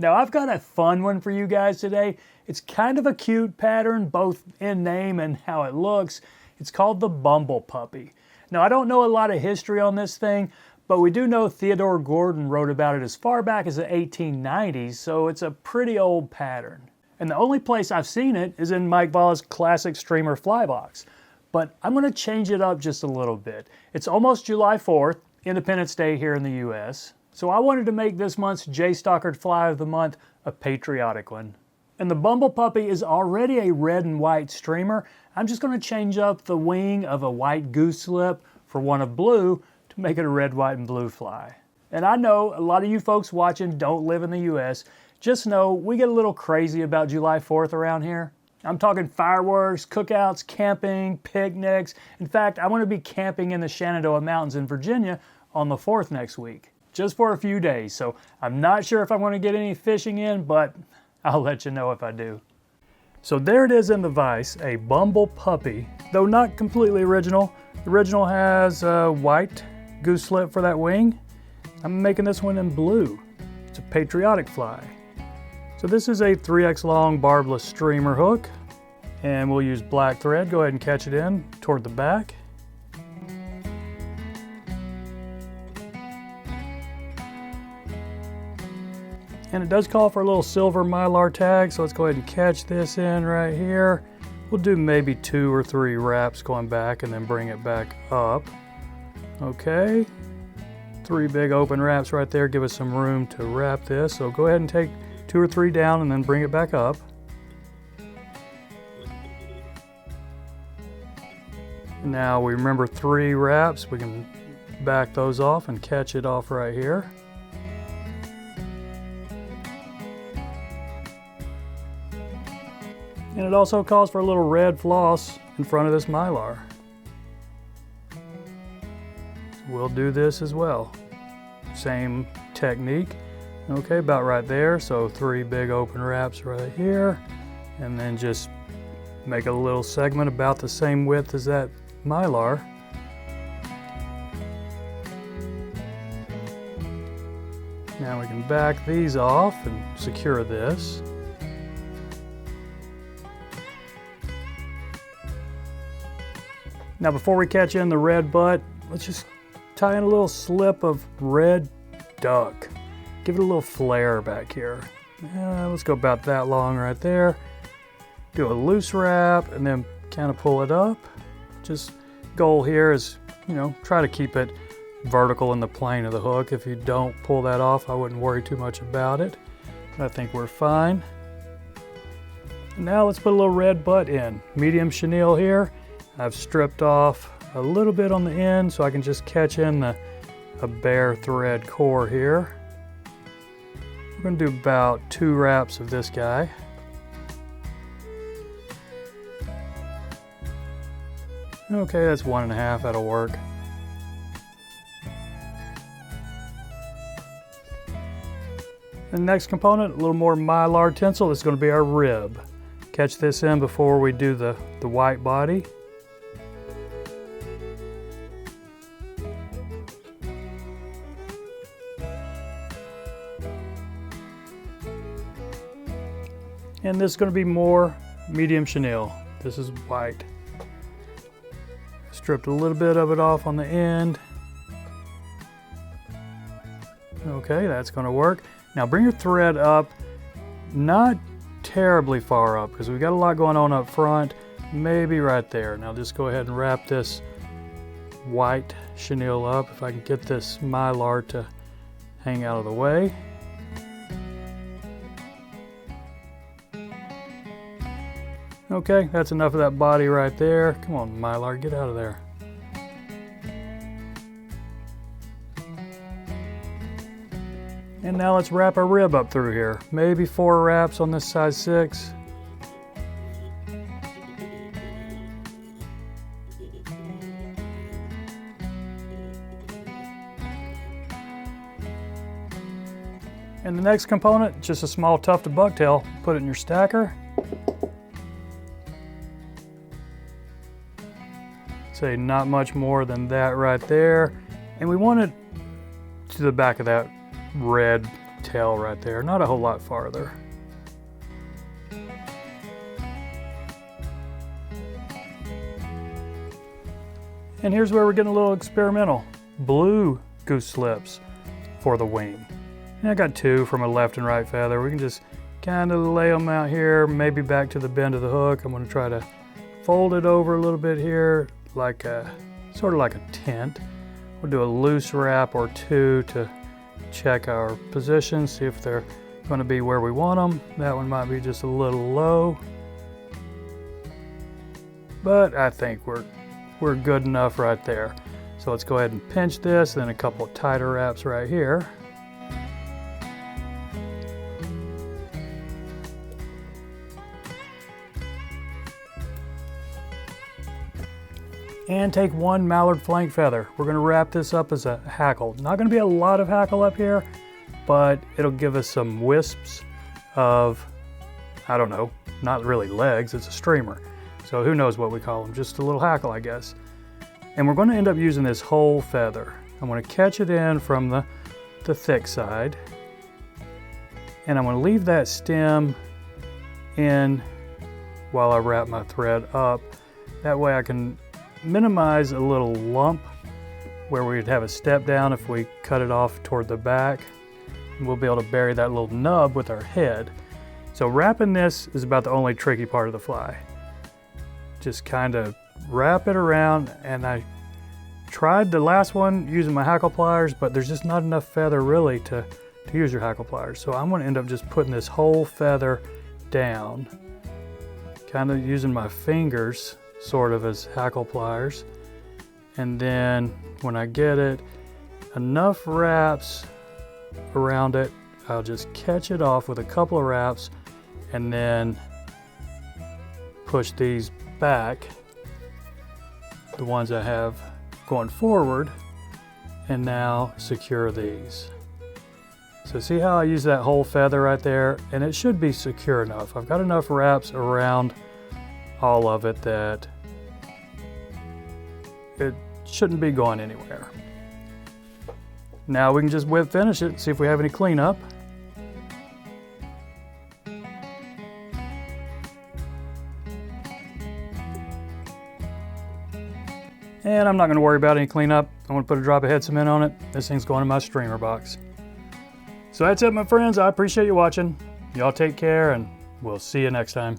Now I've got a fun one for you guys today. It's kind of a cute pattern, both in name and how it looks. It's called the Bumblepuppy. Now I don't know a lot of history on this thing, but we do know Theodore Gordon wrote about it as far back as the 1890s, so it's a pretty old pattern. And the only place I've seen it is in Mike Valla's classic streamer fly box. But I'm going to change it up just a little bit. It's almost July 4th, Independence Day here in the US. So I wanted to make this month's J-Stalkered Fly of the Month a patriotic one. And the Bumblepuppy is already a red and white streamer. I'm just going to change up the wing of a white goose slip for one of blue to make it a red, white, and blue fly. And I know a lot of you folks watching don't live in the US. Just know we get a little crazy about July 4th around here. I'm talking fireworks, cookouts, camping, picnics. In fact, I want to be camping in the Shenandoah Mountains in Virginia on the 4th next week, just for a few days. So I'm not sure if I'm going to get any fishing in, but I'll let you know if I do. So there it is in the vise, a Bumblepuppy, though not completely original. The original has a white goose slip for that wing. I'm making this one in blue. It's a patriotic fly. So this is a 3x long barbless streamer hook, and we'll use black thread. Go ahead and catch it in toward the back. And it does call for a little silver Mylar tag, so let's go ahead and catch this in right here. We'll do maybe 2 or 3 wraps going back and then bring it back up. Okay, 3 big open wraps right there give us some room to wrap this. So go ahead and take 2 or 3 down and then bring it back up. Now we remember 3 wraps. We can back those off and catch it off right here. And it also calls for a little red floss in front of this Mylar. We'll do this as well. Same technique. Okay, about right there. So 3 big open wraps right here. And then just make a little segment about the same width as that Mylar. Now we can back these off and secure this. Now before we catch in the red butt, let's just tie in a little slip of red duck. Give it a little flare back here. Let's go about that long right there. Do a loose wrap and then kind of pull it up. Just goal here is, try to keep it vertical in the plane of the hook. If you don't pull that off, I wouldn't worry too much about it. I think we're fine. Now let's put a little red butt in. Medium chenille here. I've stripped off a little bit on the end so I can just catch in a bare thread core here. We're going to do about 2 wraps of this guy. Okay, that's 1.5, that'll work. The next component, a little more Mylar tinsel. This is going to be our rib. Catch this in before we do the white body. And this is going to be more medium chenille. This is white. Stripped a little bit of it off on the end. Okay, that's going to work. Now bring your thread up, not terribly far up because we've got a lot going on up front, maybe right there. Now just go ahead and wrap this white chenille up. If I can get this Mylar to hang out of the way. Okay, that's enough of that body right there. Come on, Mylar, get out of there. And now let's wrap our rib up through here. Maybe 4 wraps on this size 6. And the next component, just a small tuft of bucktail. Put it in your stacker. Say not much more than that right there. And we want it to the back of that red tail right there, not a whole lot farther. And here's where we're getting a little experimental. Blue goose slips for the wing. And I got two from a left and right feather. We can just kind of lay them out here, maybe back to the bend of the hook. I'm going to try to fold it over a little bit here, like a sort of like a tent. We'll do a loose wrap or two to check our position, see if they're going to be where we want them. That one might be just a little low, but I think we're good enough right there. So let's go ahead and pinch this, then a couple of tighter wraps right here. And take one mallard flank feather. We're going to wrap this up as a hackle. Not going to be a lot of hackle up here, but it'll give us some wisps of, I don't know, not really legs, it's a streamer. So who knows what we call them, just a little hackle, I guess. And we're going to end up using this whole feather. I'm going to catch it in from the thick side, and I'm going to leave that stem in while I wrap my thread up. That way I can minimize a little lump where we'd have a step down if we cut it off toward the back. And we'll be able to bury that little nub with our head. So wrapping this is about the only tricky part of the fly. Just kind of wrap it around, and I tried the last one using my hackle pliers, but there's just not enough feather really to use your hackle pliers. So I'm going to end up just putting this whole feather down, kind of using my fingers sort of as hackle pliers. And then when I get it enough wraps around it, I'll just catch it off with a couple of wraps and then push these back, the ones I have going forward, and now secure these. So see how I use that whole feather right there, and it should be secure enough. I've got enough wraps around all of it that it shouldn't be going anywhere. Now we can just whip finish it, see if we have any cleanup. And I'm not going to worry about any cleanup. I'm going to put a drop of head cement on it. This thing's going in my streamer box. So that's it, my friends. I appreciate you watching. Y'all take care, and we'll see you next time.